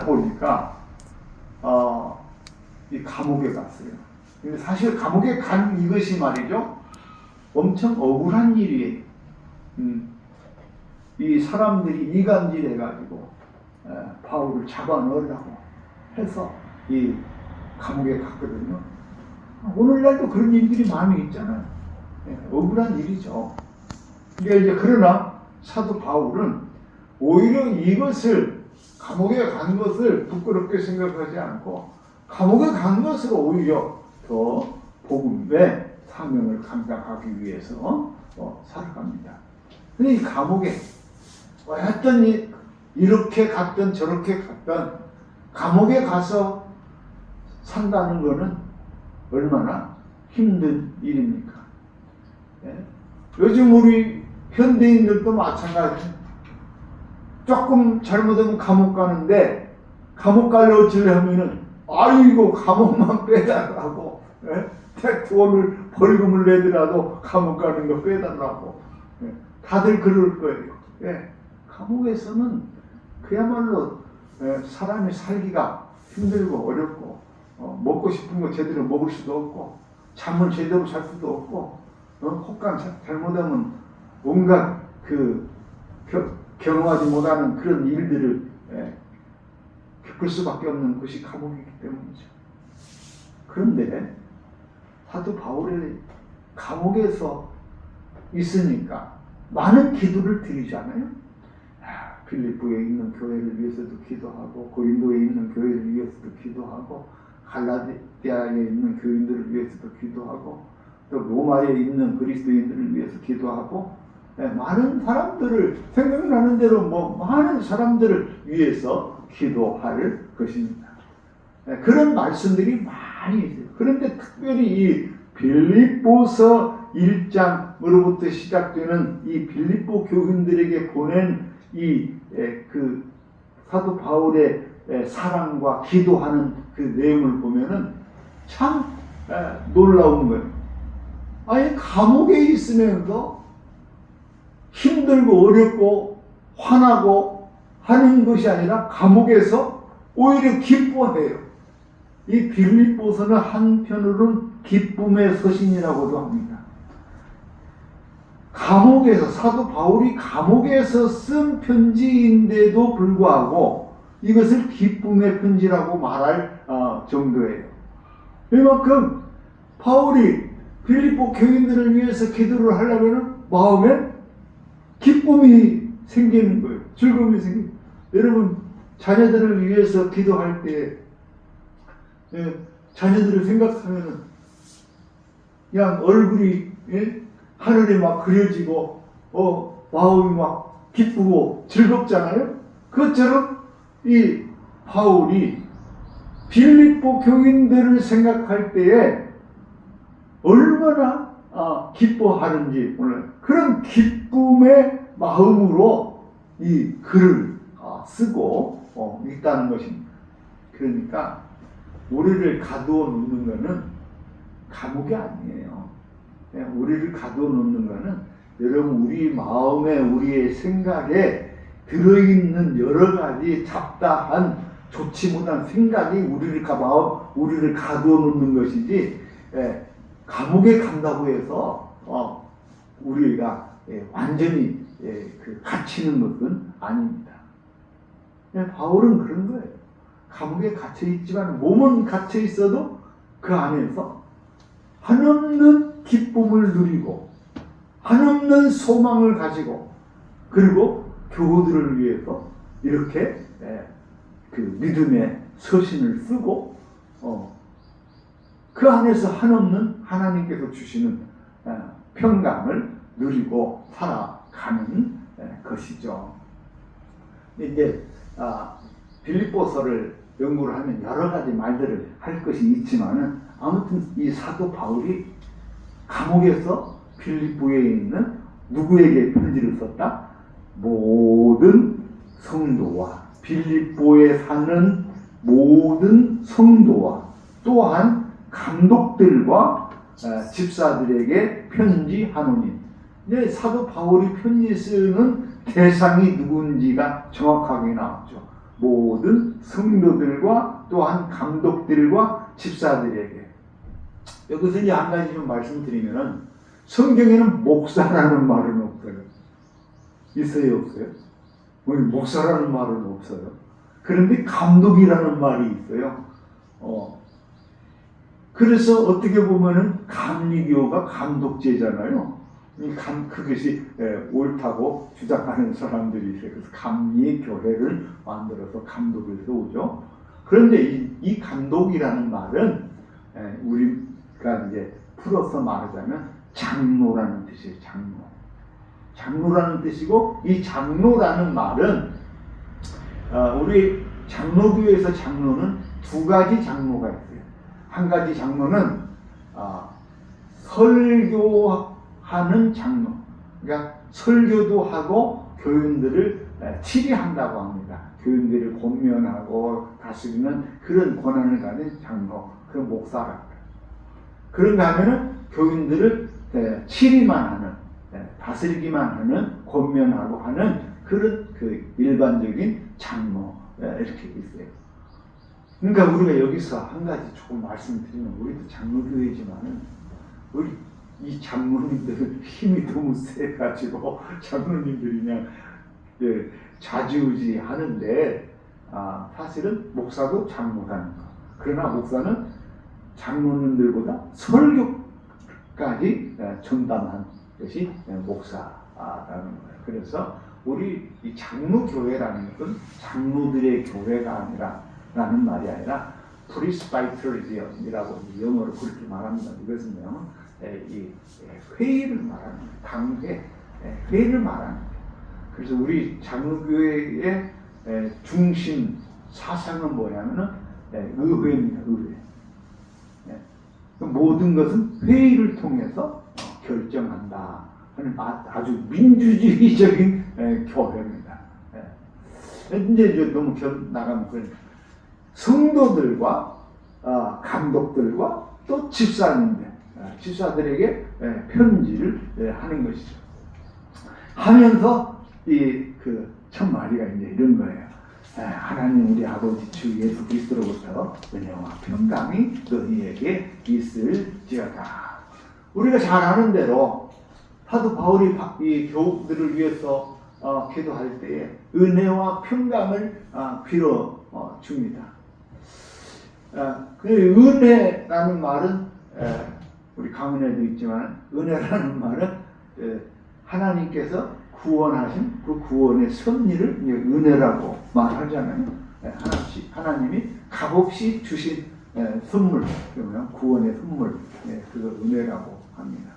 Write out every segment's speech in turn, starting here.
하다 보니까 이 감옥에 갔어요. 근데 사실 감옥에 간 이것이 말이죠, 엄청 억울한 일이에요. 이 사람들이 이간질 해가지고 바울을 잡아 넣으려고 해서 이 감옥에 갔거든요. 오늘날도 그런 일들이 많이 있잖아요. 억울한 일이죠. 이제 그러나 사도 바울은 오히려 이것을, 감옥에 간 것을 부끄럽게 생각하지 않고 감옥에 간 것을 오히려 더 복음의 사명을 감당하기 위해서 살아갑니다. 근데 이 감옥에 어떤 이렇게 갔든 저렇게 갔든 감옥에 가서 산다는 것은 얼마나 힘든 일입니까? 요즘 우리 현대인들도 마찬가지예요. 조금 잘못하면 감옥 가는데, 감옥 가려 어찌하면은 아이고 감옥만 빼달라고, 돈을 벌금을 내더라도 감옥 가는 거 빼달라고, 다들 그럴 거예요. 감옥에서는 그야말로 사람이 살기가 힘들고 어렵고, 먹고 싶은 거 제대로 먹을 수도 없고, 잠을 제대로 잘 수도 없고, 혹간 잘못하면 온갖 경험하지 못하는 그런 일들을 겪을 수밖에 없는 것이 감옥이기 때문이죠. 그런데 사도 바울이 감옥에서 있으니까 많은 기도를 드리잖아요. 필리포에 있는 교회를 위해서도 기도하고, 고린도에 있는 교회를 위해서도 기도하고, 갈라디아에 있는 교인들을 위해서도 기도하고, 또 로마에 있는 그리스도인들을 위해서 기도하고, 많은 사람들을, 생각나는 대로 많은 사람들을 위해서 기도할 것입니다. 그런 말씀들이 많이 있어요. 그런데 특별히 이 빌립보서 1장으로부터 시작되는 이 빌립보 교인들에게 보낸 그 사도 바울의 사랑과 기도하는 그 내용을 보면은 참 놀라운 거예요. 아니, 감옥에 있으면서 힘들고 어렵고 화나고 하는 것이 아니라 감옥에서 오히려 기뻐해요. 이 빌립보서는 한편으로는 기쁨의 서신이라고도 합니다. 감옥에서, 사도 바울이 감옥에서 쓴 편지인데도 불구하고 이것을 기쁨의 편지라고 말할 정도예요. 이만큼 바울이 빌립보 교인들을 위해서 기도를 하려면 마음에 기쁨이 생기는 거예요. 즐거움이 생기는 거예요. 여러분, 자녀들을 위해서 기도할 때 자녀들을 생각하면 그냥 얼굴이 하늘에 막 그려지고 마음이 막 기쁘고 즐겁잖아요. 그것처럼 이 바울이 빌립보 교인들을 생각할 때에 얼마나 기뻐하는지 몰라요. 그런 기쁨의 마음으로 이 글을 쓰고 있다는 것입니다. 그러니까 우리를 가두어 놓는 것은 감옥이 아니에요. 우리를 가두어 놓는 것은 여러분, 우리 마음에, 우리의 생각에 들어있는 여러 가지 잡다한 좋지 못한 생각이 우리를 가두어 놓는 것이지, 감옥에 간다고 해서 우리가 완전히 갇히는 것은 아닙니다. 바울은 그런 거예요. 감옥에 갇혀 있지만 몸은 갇혀 있어도 그 안에서 한없는 기쁨을 누리고 한없는 소망을 가지고, 그리고 교우들을 위해서 이렇게 그 믿음의 서신을 쓰고 그 안에서 한없는 하나님께서 주시는 평강을 누리고 살아가는 것이죠. 이제 빌립보서를 연구를 하면 여러 가지 말들을 할 것이 있지만은, 아무튼 이 사도 바울이 감옥에서 빌립보에 있는 누구에게 편지를 썼다? 모든 성도와, 빌립보에 사는 모든 성도와, 또한 감독들과 집사들에게 편지하노니. 근데 사도 바울이 편지 쓰는 대상이 누군지가 정확하게 나왔죠. 모든 성도들과 또한 감독들과 집사들에게. 여기서 이제 한 가지 좀 말씀드리면은 성경에는 목사라는 말은 없어요. 있어요, 없어요? 목사라는 말은 없어요. 그런데 감독이라는 말이 있어요. 그래서 어떻게 보면은 감리교가 감독제잖아요. 그것이 옳다고 주장하는 사람들이 있어요. 그래서 감리교회를 만들어서 감독을 세우죠. 그런데 이 감독이라는 말은 우리가 이제 풀어서 말하자면 장로라는 뜻이에요. 장로라는 뜻이고, 이 장로라는 말은 우리 장로교에서 장로는 두 가지 장로가 있어요. 한 가지 장로는 설교하는 장로, 그러니까 설교도 하고 교인들을 치리한다고 합니다. 교인들을 권면하고 다스리는 그런 권한을 가진 장로, 그 목사라. 그런가 하면은 교인들을 치리만 하는, 다스리기만 하는, 권면하고 하는 그런 그 일반적인 장로, 이렇게 있어요. 그러니까 우리가 여기서 한 가지 조금 말씀드리면, 우리도 장로교회지만은 우리 이 장로님들은 힘이 너무 세가지고 장로님들이 그냥 좌지우지 하는데, 사실은 목사도 장로라는 거. 그러나 목사는 장로님들보다 설교까지 전담한 것이 목사라는 거예요. 그래서 우리 이 장로교회라는 것은 장로들의 교회가 아니라 라는 말이 아니라 프리스바이터리즘이라고 영어로 그렇게 말합니다. 이것은요, 이 회의를 말하는 거예요. 당회, 회의를 말하는 거예요. 그래서 우리 장로교회의 중심 사상은 뭐냐면은 의회입니다. 의회. 모든 것은 회의를 통해서 결정한다 하는 아주 민주주의적인 교회입니다. 이제 너무 나가면 그러니까 성도들과 감독들과 또 집사들에게 편지를 하는 것이죠. 하면서 첫 마디가 이제 이런 거예요. 하나님 우리 아버지 주 예수 그리스도로부터 은혜와 평강이 너희에게 있을지어다. 우리가 잘 아는 대로 사도 바울이 이 교우들을 위해서 기도할 때에 은혜와 평강을 빌어 줍니다. 은혜라는 말은 우리 강은혜도 있지만, 은혜라는 말은 하나님께서 구원하신 그 구원의 섭리를 은혜라고 말하잖아요. 하나님이 값없이 주신 선물, 그러면 구원의 선물, 그걸 은혜라고 합니다.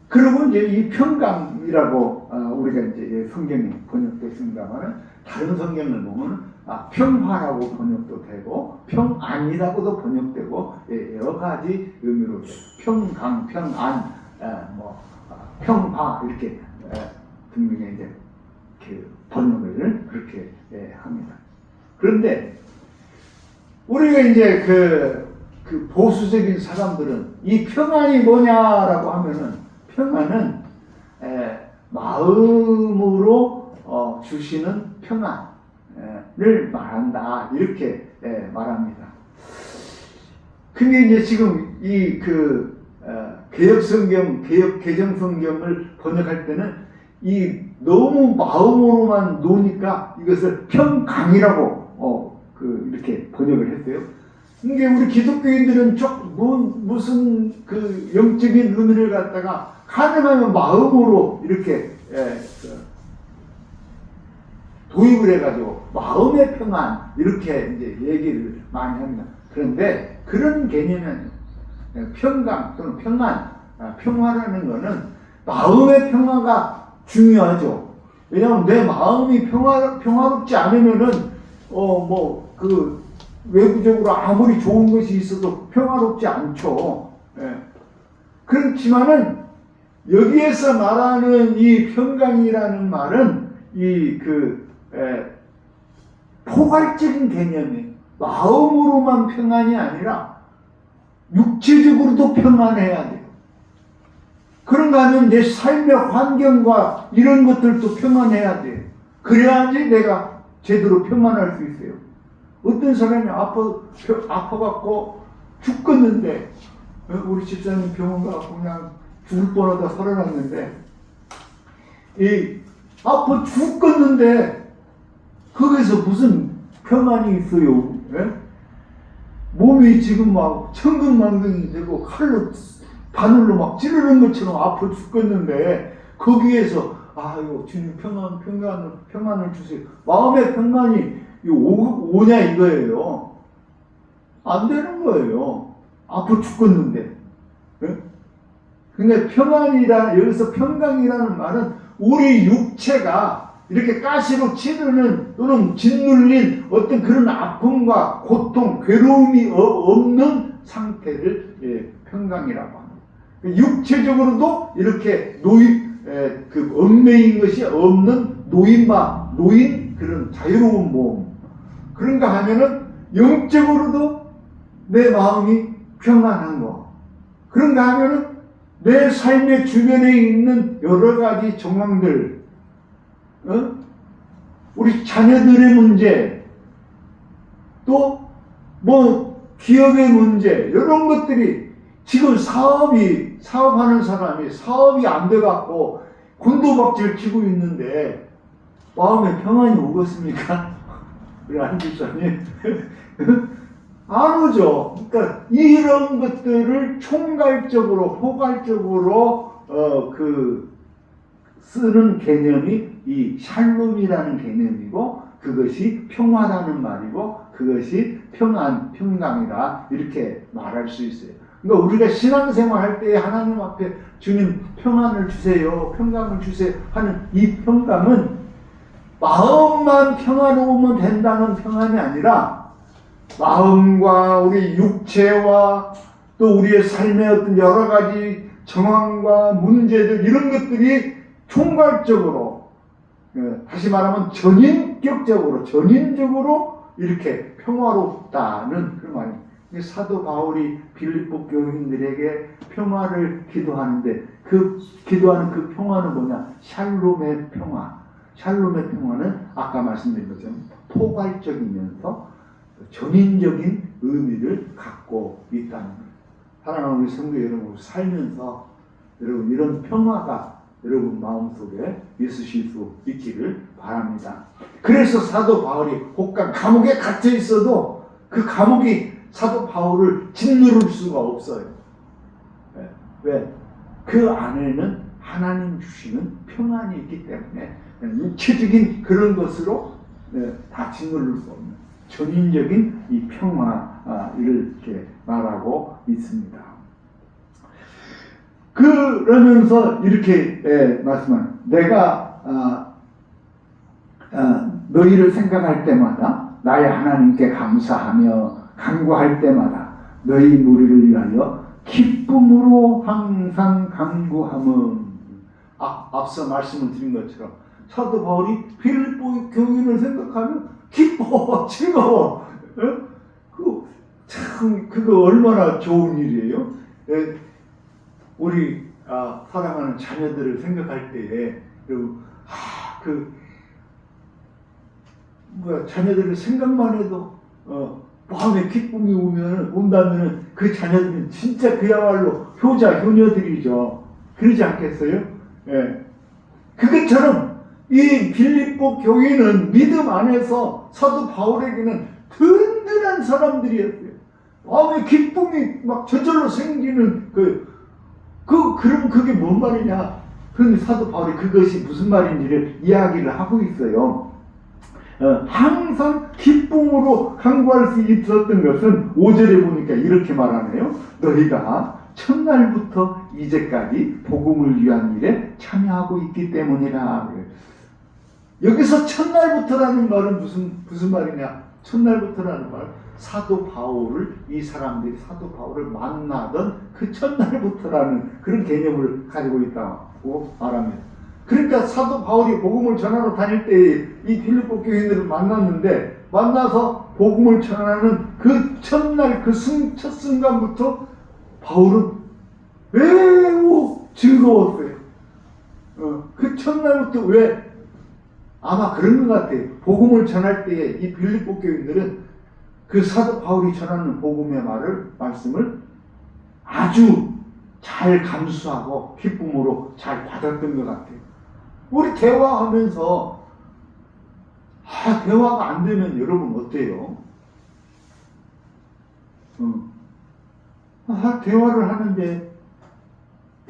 그리고 이제 이 평강이라고 우리가 이제 성경이 번역됐습니다만, 다른 성경을 보면 평화라고 번역도 되고 평안이라고도 번역되고 여러 가지 의미로 평강, 평안, 평화 이렇게 등등의 이제 그 번역을 그렇게 합니다. 그런데 우리가 이제 그 보수적인 사람들은 이 평안이 뭐냐라고 하면은, 평안은 마음으로 주시는 평안을 말한다, 이렇게 말합니다. 근데 이제 지금 이 개혁성경, 개정성경을 번역할 때는 이 너무 마음으로만 놓으니까 이것을 평강이라고 이렇게 번역을 했어요. 이게 우리 기독교인들은 무슨 그 영적인 의미를 갖다가 가능하면 마음으로 이렇게 도입을 해가지고 마음의 평안 이렇게 이제 얘기를 많이 합니다. 그런데 그런 개념은 평강 또는 평안, 평화라는 것은 마음의 평화가 중요하죠. 왜냐하면 내 마음이 평화롭지 않으면은 외부적으로 아무리 좋은 것이 있어도 평화롭지 않죠. 그렇지만은 여기에서 말하는 이 평강이라는 말은 포괄적인 개념이 마음으로만 평안이 아니라 육체적으로도 평안해야 돼요. 그런가 하면 내 삶의 환경과 이런 것들도 평안해야 돼요. 그래야지 내가 제대로 평안할 수 있어요? 어떤 사람이 아파갖고 죽겠는데, 우리 집사님 병원 가서 그냥 죽을 뻔하다 살아났는데, 아파 죽겠는데 거기서 무슨 평안이 있어요? 예? 몸이 지금 막 천근만근이 되고 칼로 바늘로 막 찌르는 것처럼 아파 죽겠는데 거기에서 아유 주님 평안을 주세요. 마음의 평안이 오냐 이거예요. 안 되는 거예요. 아파 죽겠는데. 예? 근데 여기서 평강이라는 말은 우리 육체가 이렇게 가시로 치르는 또는 짓눌린 어떤 그런 아픔과 고통, 괴로움이 없는 상태를 평강이라고 합니다. 육체적으로도 이렇게 얽매인 것이 없는 노인 그런 자유로운 몸. 그런가 하면은 영적으로도 내 마음이 평안한 거. 그런가 하면은 내 삶의 주변에 있는 여러 가지 정황들, 우리 자녀들의 문제, 또 기업의 문제, 이런 것들이 지금 사업하는 사람이 사업이 안 돼갖고 곤두박질 치고 있는데 마음에 평안이 오겠습니까? 우리 안 집사님. 안 오죠. 그러니까 이런 것들을 총괄적으로, 포괄적으로 쓰는 개념이 이 샬롬이라는 개념이고 그것이 평화라는 말이고 그것이 평강이다 이렇게 말할 수 있어요. 그러니까 우리가 신앙생활 할 때 하나님 앞에 주님 평안을 주세요, 평강을 주세요 하는 이 평강은 마음만 평화로우면 된다는 평안이 아니라 마음과 우리 육체와 또 우리의 삶의 어떤 여러 가지 정황과 문제들 이런 것들이 총괄적으로 다시 말하면 전인적으로 이렇게 평화롭다는 그 말입니다. 사도 바울이 빌립보 교인들에게 평화를 기도하는데 그 기도하는 그 평화는 뭐냐? 샬롬의 평화. 샬롬의 평화는 아까 말씀드린 것처럼 포괄적이면서 전인적인 의미를 갖고 있다는 거예요. 사랑하는 우리 성도 여러분, 살면서 여러분 이런 평화가 여러분 마음속에 있으실 수 있기를 바랍니다. 그래서 사도 바울이 감옥에 갇혀 있어도 그 감옥이 사도 바울을 짓누를 수가 없어요. 왜? 그 안에는 하나님 주시는 평안이 있기 때문에 육체적인 그런 것으로 다 짓누를 수 없는 전인적인 이 평화를 이렇게 말하고 있습니다. 그러면서 이렇게 말씀하는 내가 너희를 생각할 때마다 나의 하나님께 감사하며 간구할 때마다 너희 무리를 위하여 기쁨으로 항상 간구함은 앞서 말씀을 드린 것처럼 사도 바울이 빌립보 교인을 생각하면 기뻐 즐거워. 그거 얼마나 좋은 일이에요. 우리 사랑하는 자녀들을 생각할 때에 자녀들을 생각만 해도 마음에 기쁨이 온다면 그 자녀들은 진짜 그야말로 효자 효녀들이죠. 그러지 않겠어요? 예. 그것처럼 이 빌립보 교인은 믿음 안에서 사도 바울에게는 든든한 사람들이었어요. 마음에 기쁨이 막 저절로 생기는 그럼 그게 뭔 말이냐? 그런데 사도 바울이 그것이 무슨 말인지를 이야기를 하고 있어요. 항상 기쁨으로 간구할 수 있었던 것은 5절에 보니까 이렇게 말하네요. 너희가 첫날부터 이제까지 복음을 위한 일에 참여하고 있기 때문이라. 여기서 첫날부터라는 말은 무슨 말이냐? 첫날부터라는 말, 이 사람들이 사도 바울을 만나던 그 첫날부터라는 그런 개념을 가지고 있다고 말합니다. 그러니까 사도 바울이 복음을 전하러 다닐 때 이 빌립보 교인들을 만나서 복음을 전하는 그 첫날 첫 순간부터 바울은 매우 즐거웠어요. 그 첫날부터 왜? 아마 그런 것 같아요. 복음을 전할 때에 이 빌립보 교인들은 그 사도 바울이 전하는 복음의 말씀을 아주 잘 감수하고 기쁨으로 잘 받았던 것 같아요. 우리 대화하면서 대화가 안 되면 여러분 어때요? 대화를 하는데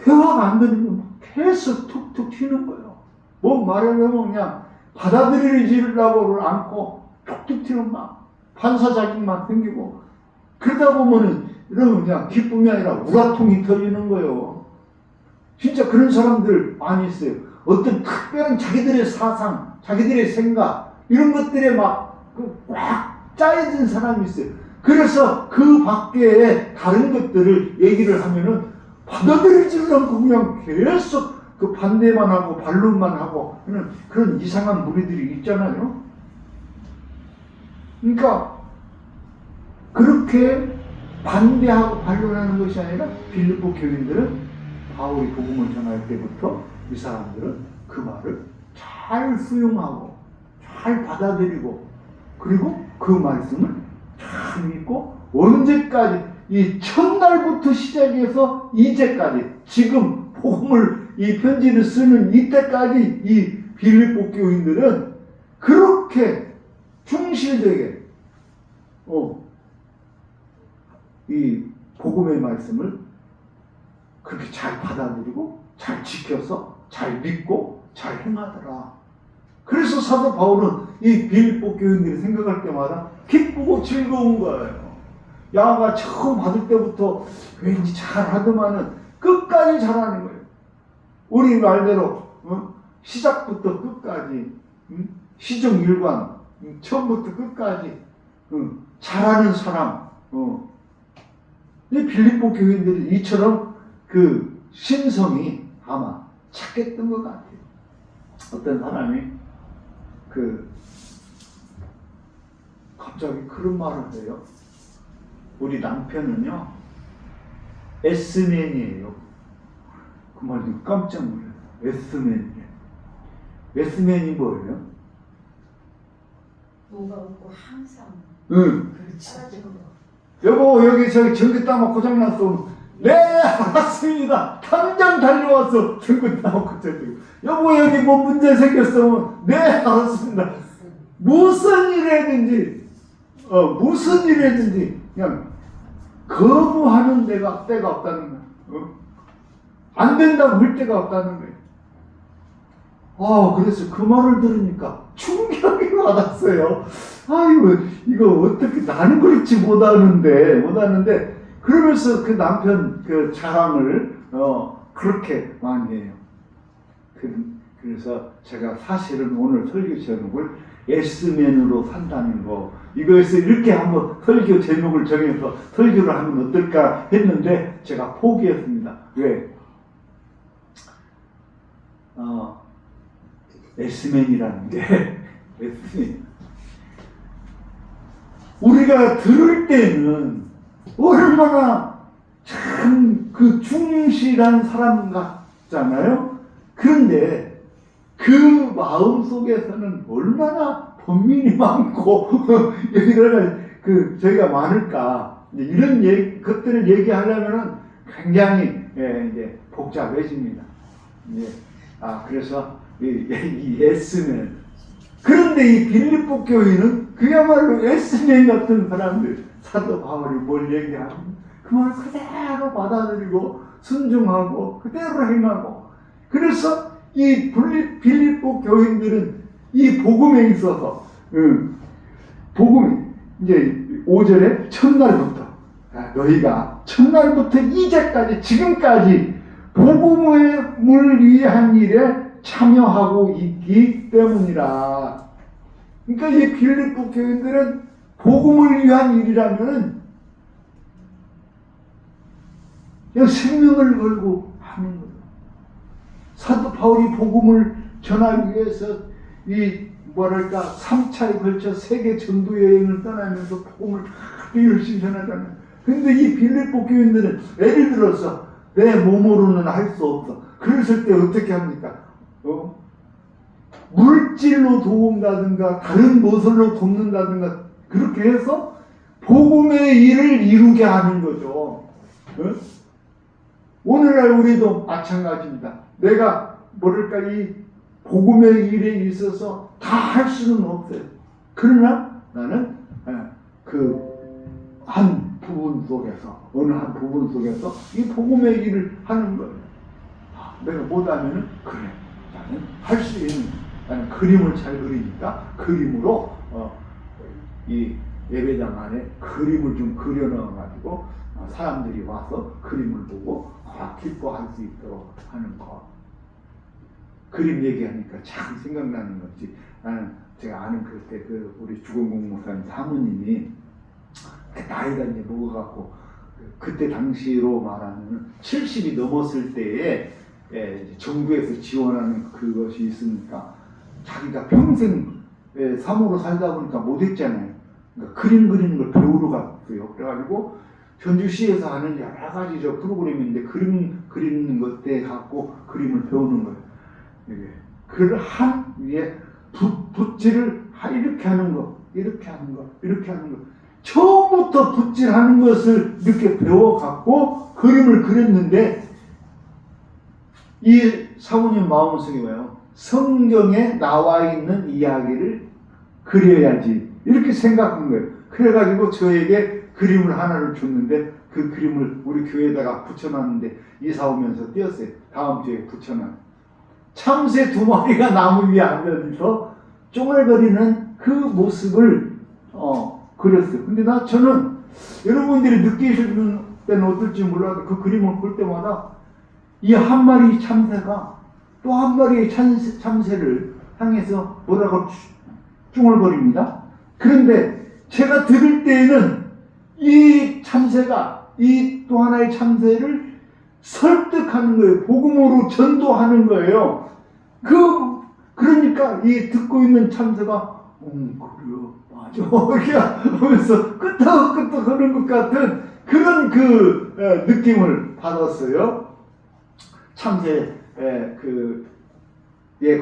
대화가 안 되면 계속 툭툭 튀는 거예요. 뭐 말하려면 그냥 받아들이지라고를 않고 툭툭 튀는 막 반사작용만 생기고 그러다 보면은 여러분 그냥 기쁨이 아니라 우라통이 터지는 거예요. 진짜 그런 사람들 많이 있어요. 어떤 특별한 자기들의 사상, 자기들의 생각 이런 것들에 막 꽉 짜여진 사람이 있어요. 그래서 그 밖에 다른 것들을 얘기를 하면은 받아들이지를 않고 그냥 계속 그 반대만 하고 반론만 하고 그런 이상한 무리들이 있잖아요. 그러니까 그렇게 반대하고 반론하는 것이 아니라 빌립보 교인들은 바울이 복음을 전할 때부터 이 사람들은 그 말을 잘 수용하고 잘 받아들이고 그리고 그 말씀을 잘 믿고 언제까지 이 첫날부터 시작해서 이제까지 지금 복음을 이 편지를 쓰는 이때까지 이 빌립보 교인들은 그렇게 충실되게 이 복음의 말씀을 그렇게 잘 받아들이고 잘 지켜서 잘 믿고 잘 행하더라. 그래서 사도 바울은 이 빌립보 교인들이 생각할 때마다 기쁘고 즐거운 거예요. 야가 처음 받을 때부터 왠지 잘하더만은 끝까지 잘하는 거예요. 우리 말대로 시작부터 끝까지 시정일관 처음부터 끝까지 잘하는 사람 이 빌립보 교인들이 이처럼 그 신성이 아마 착했던 것 같아요. 어떤 사람이 갑자기 그런 말을 해요. 우리 남편은요 S맨이에요. 그 말 듣고 깜짝 놀라요. S맨이에요. S맨이 뭐예요? 뭐가 없고 항상 그렇지. 여보 여기 저기 전기타마 고장났어. 네 알았습니다. 당장 달려와서 전기타마 고쳐주고. 여보 여기 뭐 문제 생겼어. 네 알았습니다. 무슨 일이든지 그냥 거부하는 때가 없다는 거야. 안 된다고 할 때가 없다는 거예요. 그래서 그 말을 들으니까 충격이 받았어요. 이거 어떻게 나는 그렇지 못하는데 그러면서 그 남편 그 자랑을 그렇게 많이 해요. 그래서 제가 사실은 오늘 설교 제목을 S맨으로 산다는 거 이것을 이렇게 한번 설교 제목을 정해서 설교를 하면 어떨까 했는데 제가 포기했습니다. 왜? S맨이라는 게 S맨 우리가 들을 때는 얼마나 참 그 충실한 사람 같잖아요. 그런데 그 마음 속에서는 얼마나 번민이 많고 여러 저희가 많을까 이런 것들을 얘기하려면은 굉장히 이제 복잡해집니다. 그래서 이 S맨 그런데 이 빌립보 교인은 그야말로 S맨 같은 사람들 사도 바울이 뭘 얘기하면 그 말을 그대로 받아들이고 순종하고 그대로 행하고 그래서 이 빌립보 교인들은 이 복음에 있어서 복음이 이제 5절에 첫날부터 너희가 첫날부터 이제까지 지금까지 복음을 위한 일에 참여하고 있기 때문이라. 그러니까 이 빌립보 교인들은 복음을 위한 일이라면 그냥 생명을 걸고 하는 거예요. 사도 바울이 복음을 전하기 위해서 이 3차에 걸쳐 세계 전도 여행을 떠나면서 복음을 열심히 전하잖아요. 근데 이 빌립보 교인들은 예를 들어서 내 몸으로는 할 수 없어. 그랬을 때 어떻게 합니까? 물질로 도움다든가 다른 무엇으로 돕는다든가 그렇게 해서 복음의 일을 이루게 하는 거죠. 응? 오늘날 우리도 마찬가지입니다. 내가 뭐랄까 이 복음의 일에 있어서 다 할 수는 없어요. 그러나 나는 그 한 부분 속에서 어느 한 부분 속에서 이 복음의 일을 하는 거예요. 내가 못하면은 그래 나는 할 수 있는 나는 그림을 잘 그리니까 그림으로 이 예배당 안에 그림을 좀 그려 넣어가지고 사람들이 와서 그림을 보고 기뻐할 수 있도록 하는 거. 그림 얘기하니까 참 생각나는 거지. 나는 제가 아는 그때 우리 주건공 목사님 사모님이 나이가 이제 먹어갖고 그때 당시로 말하면 70이 넘었을 때에 정부에서 지원하는 그것이 있으니까 자기가 평생 사모로 살다 보니까 못했잖아요. 그러니까 그림 그리는 걸 배우러 갔어요. 그래가지고 전주시에서 하는 여러 가지 프로그램인데 그림 그리는 것 때 갖고 그림을 배우는 거예요. 그걸 한 위에 붓질을 이렇게 하는 거, 이렇게 하는 거, 이렇게 하는 거. 처음부터 붓질하는 것을 이렇게 배워갖고 그림을 그렸는데 이 사모님 마음속에 와요. 성경에 나와 있는 이야기를 그려야지 이렇게 생각한 거예요. 그래가지고 저에게 그림을 하나를 줬는데 그 그림을 우리 교회에다가 붙여놨는데 이사 오면서 띄었어요. 다음 주에 붙여놔. 참새 2마리가 나무 위에 앉아서 쫑알거리는 그 모습을 그렸어요. 근데 저는 여러분들이 느끼시는 때는 어떨지 몰라도 그 그림을 볼 때마다 이 한 마리 참새가 또 한 마리의 참새를 향해서 뭐라고 쫑알거립니다. 그런데 제가 들을 때에는 이 참새가 이 또 하나의 참새를 설득하는 거예요. 복음으로 전도하는 거예요. 그러니까 이 듣고 있는 참새가 그래요. 맞아. 이렇게 하면서 끄떡끄떡 하는 것 같은 그런 느낌을 받았어요. 참새에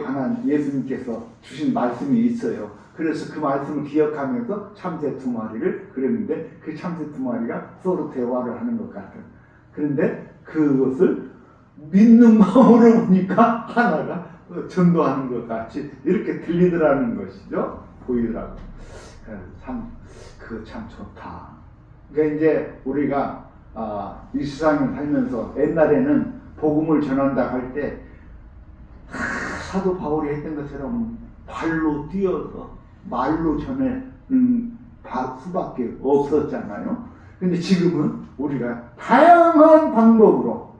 관한 예수님께서 주신 말씀이 있어요. 그래서 그 말씀을 기억하면서 참새 2마리를 그렸는데 그 참새 2마리가 서로 대화를 하는 것 같은. 그런데 그것을 믿는 마음으로 보니까 하나가 전도하는 것 같이 이렇게 들리더라는 것이죠. 보이더라고. 그거 참 좋다. 그러니까 이제 우리가 이 세상을 살면서 옛날에는 복음을 전한다 할 때 사도 바울이 했던 것처럼 발로 뛰어서 말로 전하는 수밖에 없었잖아요. 근데 지금은 우리가 다양한 방법으로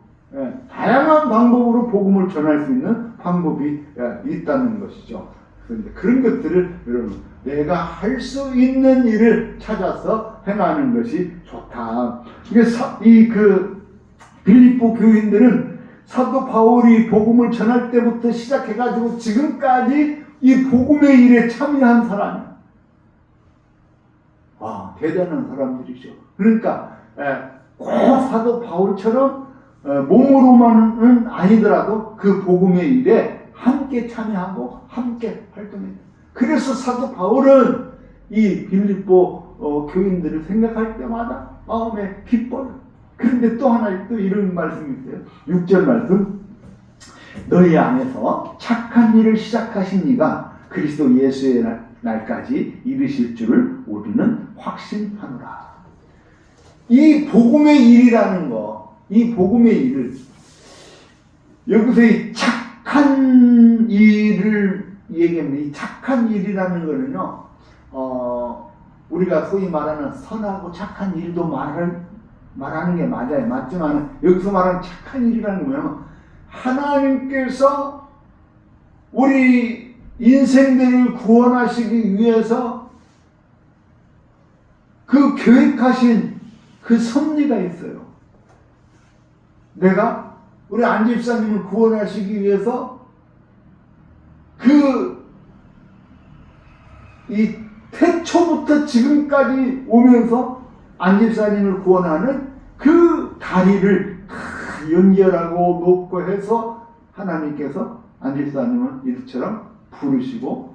복음을 전할 수 있는 방법이 있다는 것이죠. 그런데 그런 것들을 여러분 내가 할 수 있는 일을 찾아서 행하는 것이 좋다. 그래서 빌립보 교인들은 사도 바울이 복음을 전할 때부터 시작해가지고 지금까지 이 복음의 일에 참여한 사람이야. 대단한 사람들이죠. 그러니까 꼭 사도 바울처럼 몸으로만은 아니더라도 그 복음의 일에 함께 참여하고 함께 활동했다. 그래서 사도 바울은 이 빌립보 교인들을 생각할 때마다 마음에 기뻐요. 그런데 또 하나 또 이런 말씀이 있어요. 6절 말씀. 너희 안에서 착한 일을 시작하신 이가 그리스도 예수의 날까지 이르실 줄을 우리는 확신하노라. 이 복음의 일이라는 거, 이 복음의 일을 여기서 이 착한 일을 얘기합니다. 이 착한 일이라는 거는요, 우리가 소위 말하는 선하고 착한 일도 말하는 게 맞아요. 맞지만 여기서 말하는 착한 일이라는 거 뭐냐면 하나님께서 우리 인생들을 구원하시기 위해서 그 계획하신 그 섭리가 있어요. 내가 우리 안 집사님을 구원하시기 위해서 이 태초부터 지금까지 오면서 안 집사님을 구원하는 그 다리를 다 연결하고 놓고 해서 하나님께서 안 집사님을 이처럼 부르시고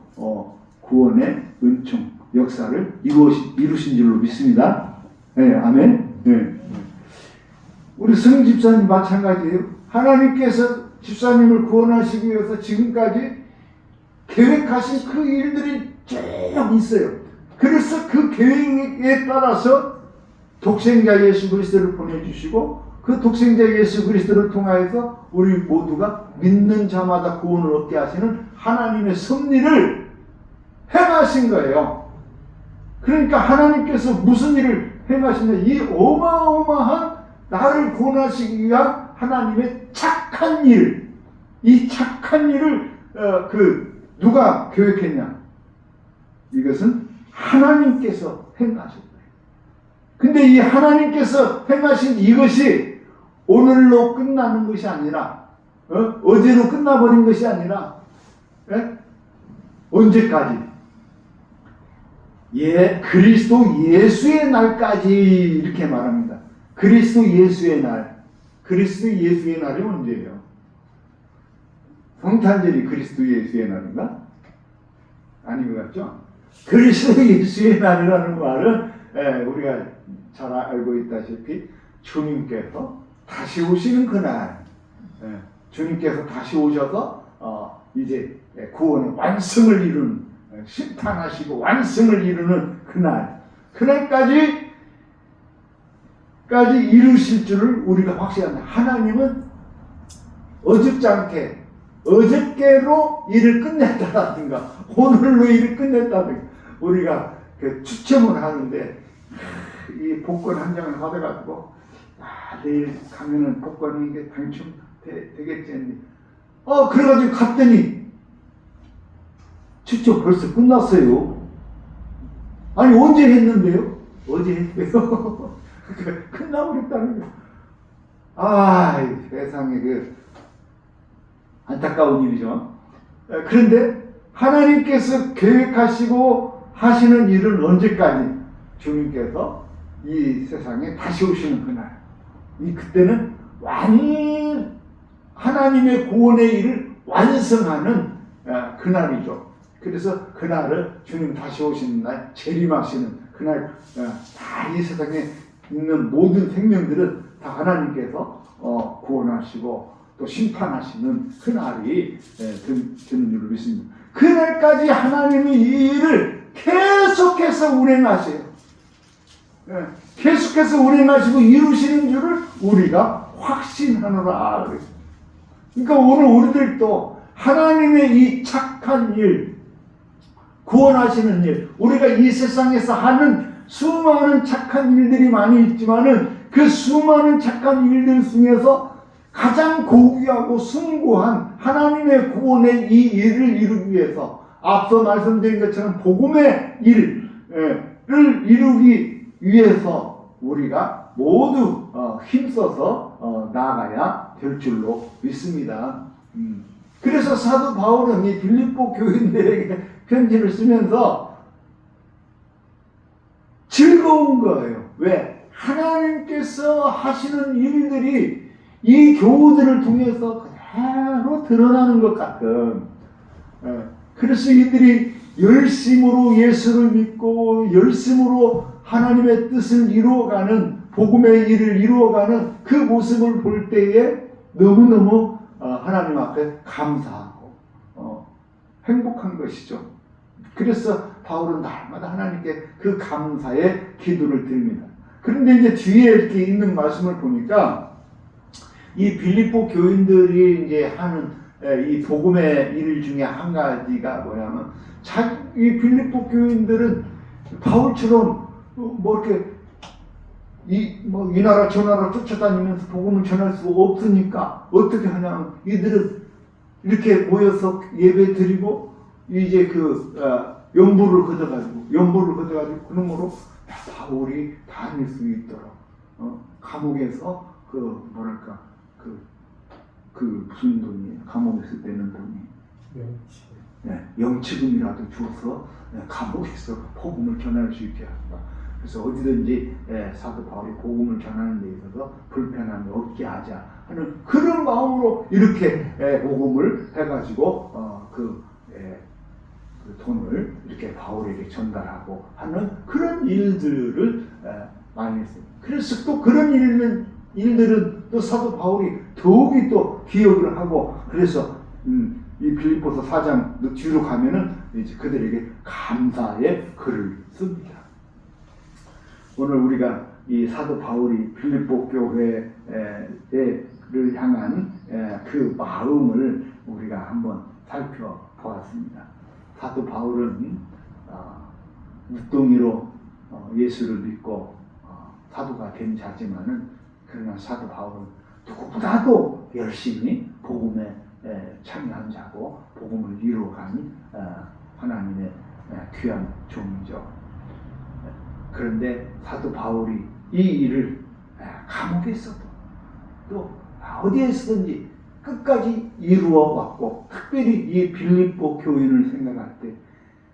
구원의 은총 역사를 이루신 줄로 믿습니다. 네, 아멘. 네. 우리 승 집사님 마찬가지예요. 하나님께서 집사님을 구원하시기 위해서 지금까지 계획하신 그 일들이 쭉 있어요. 그래서 그 계획에 따라서 독생자 예수 그리스도를 보내주시고 그 독생자 예수 그리스도를 통하여서 우리 모두가 믿는 자마다 구원을 얻게 하시는 하나님의 섭리를 행하신 거예요. 그러니까 하나님께서 무슨 일을 행하시냐, 이 어마어마한 나를 구원하시기 위한 하나님의 착한 일, 이 착한 일을 누가 계획했냐? 이것은 하나님께서 행하셨어요. 근데 이 하나님께서 행하신 이것이 오늘로 끝나는 것이 아니라 어제로 끝나버린 것이 아니라 언제까지? 그리스도 예수의 날까지 이렇게 말합니다. 그리스도 예수의 날. 그리스도 예수의 날이 언제예요? 성탄절이 그리스도 예수의 날인가? 아닌 것 같죠? 그리스도 예수의 날이라는 말은 우리가 잘 알고 있다시피 주님께서 다시 오시는 그날, 주님께서 다시 오셔서 이제 구원의 완성을 이루는, 심판하시고 완성을 이루는 그날까지 이루실 줄을 우리가 확신합니다. 하나님은 어줍잖게 어저께로 일을 끝냈다든가 오늘로 일을 끝냈다든가 우리가 추첨을 하는데 이 복권 한 장을 받아가지고 내일 가면은 복권이 이게 당첨되겠지. 그래가지고 갔더니 추첨 벌써 끝났어요. 아니 언제 했는데요? 어제 했어요. 끝나버렸다는 거예요. 세상에 안타까운 일이죠. 그런데 하나님께서 계획하시고 하시는 일은 언제까지? 주님께서 이 세상에 다시 오시는 그날. 그때는 하나님의 구원의 일을 완성하는 그날이죠. 그래서 그날을 주님 다시 오시는 날, 재림하시는 그날, 다 이 세상에 있는 모든 생명들은 다 하나님께서 구원하시고 또 심판하시는 그날이 드는 줄로 믿습니다. 그날까지 하나님이 이 일을 계속해서 운행하세요. 계속해서 운행하시고 이루시는 줄을 우리가 확신하노라. 그러니까 오늘 우리들도 하나님의 이 착한 일, 구원하시는 일, 우리가 이 세상에서 하는 수많은 착한 일들이 많이 있지만은 그 수많은 착한 일들 중에서 가장 고귀하고 숭고한 하나님의 구원의 이 일을 이루기 위해서 앞서 말씀드린 것처럼 복음의 일을 이루기 위해서 우리가 모두 힘써서 나아가야 될 줄로 믿습니다. 그래서 사도 바울은 이 빌립보 교인들에게 편지를 쓰면서 즐거운 거예요. 왜? 하나님께서 하시는 일들이 이 교우들을 통해서 그대로 드러나는 것 같은. 그래서 이들이 열심으로 예수를 믿고 열심으로 하나님의 뜻을 이루어가는, 복음의 일을 이루어가는 그 모습을 볼 때에 너무너무 하나님 앞에 감사하고 행복한 것이죠. 그래서 바울은 날마다 하나님께 그 감사의 기도를 드립니다. 그런데 이제 뒤에 이렇게 있는 말씀을 보니까 이 빌립보 교인들이 이제 하는 이 복음의 일 중에 한 가지가 뭐냐면, 이 빌립보 교인들은 바울처럼 이렇게 이 나라 저 나라 쫓아다니면서 복음을 전할 수가 없으니까 어떻게 하냐면, 이들은 이렇게 모여서 예배 드리고 이제 연부를 걷어가지고 그놈으로 바울이 다닐 수 있도록 감옥에서 무슨 돈이에요? 감옥에서 떼는 돈이 영치금이라도 주어서 감옥에서 복음을 전할 수 있게 한다. 그래서 어디든지 사도 바울이 복음을 전하는 데 있어서 불편함이 없게 하자 하는 그런 마음으로 이렇게 복음을 해가지고 그 돈을 이렇게 바울에게 전달하고 하는 그런 일들을 많이 했어요. 그래서 또 그런 일들은 또 사도 바울이 더욱이 또 기억을 하고, 그래서 이 빌립보서 4장 뒤로 가면은 이제 그들에게 감사의 글을 씁니다. 오늘 우리가 이 사도 바울이 빌립보 교회를 향한 그 마음을 우리가 한번 살펴보았습니다. 사도 바울은 무덩이로 예수를 믿고 사도가 된 자지만은, 그러나 사도 바울은 누구보다도 열심히 복음에 참여한 자고 복음을 이루어간 하나님의 귀한 종이죠. 그런데 사도 바울이 이 일을 감옥에 있어도 또 어디에서든지 끝까지 이루어 왔고, 특별히 이 빌립보 교인을 생각할 때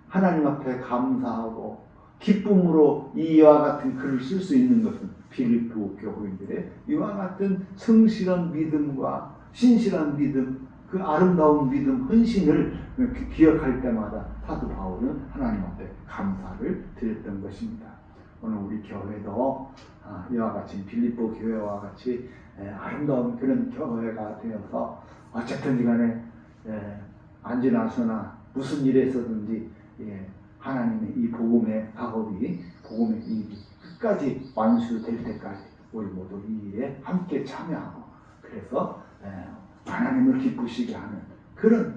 하나님 앞에 감사하고 기쁨으로 이와 같은 글을 쓸 수 있는 것은 빌립보 교인들의 이와 같은 성실한 믿음과 신실한 믿음, 그 아름다운 믿음, 헌신을 기억할 때마다 사도 바울은 하나님 앞에 감사를 드렸던 것입니다. 오늘 우리 교회도 이와 같이 빌립보 교회와 같이 아름다운 그런 교회가 되어서 어쨌든 간에 안지나서나 무슨 일에서든지 하나님의 이 복음의 작업이, 복음의 일이 끝까지 완수될 때까지 우리 모두 이 일에 함께 참여하고, 그래서 하나님을 기쁘시게 하는 그런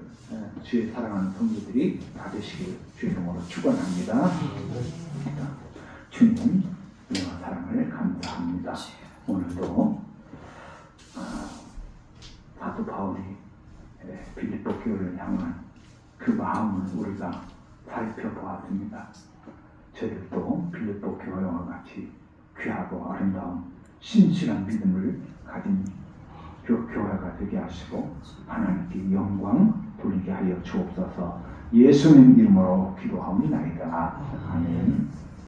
주의 사랑하는 성도들이 다 되시길 주의 이름으로 축원합니다. 주님, 은혜와 사랑을 감사합니다. 오늘도 사도 바울이 빌립보 교회를 향한 그 마음을 우리가 살펴보았습니다. 저희들도 빌립보 교회와 같이 귀하고 아름다운 신실한 믿음을 가진 교회가 되게 하시고 하나님께 영광 돌리게 하여 주옵소서. 예수님 이름으로 기도하옵나이다. 아멘.